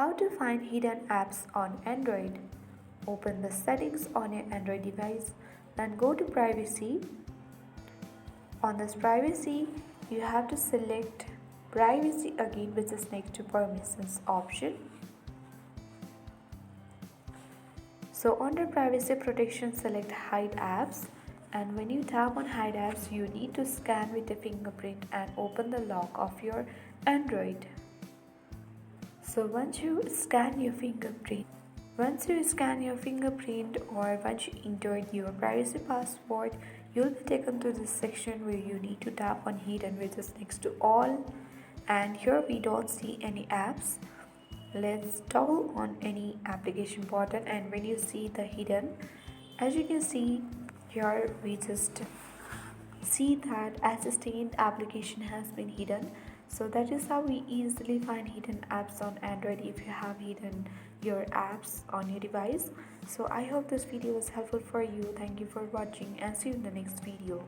How to find hidden apps on Android. Open the settings on your Android device, then go to privacy. On this privacy, you have to select privacy again, which is next to permissions option. So under privacy protection, select hide apps, and when you tap on hide apps, you need to scan with a fingerprint and open the lock of your Android. So once you scan your fingerprint or once you enter your privacy password, you'll be taken to this section where you need to tap on hidden, which is next to all, and here we don't see any apps. Let's toggle on any application button, and when you see the hidden, as you can see here, we just see that assistant application has been hidden. So that is how we easily find hidden apps on Android if you have hidden your apps on your device. So I hope this video was helpful for you. Thank you for watching and see you in the next video.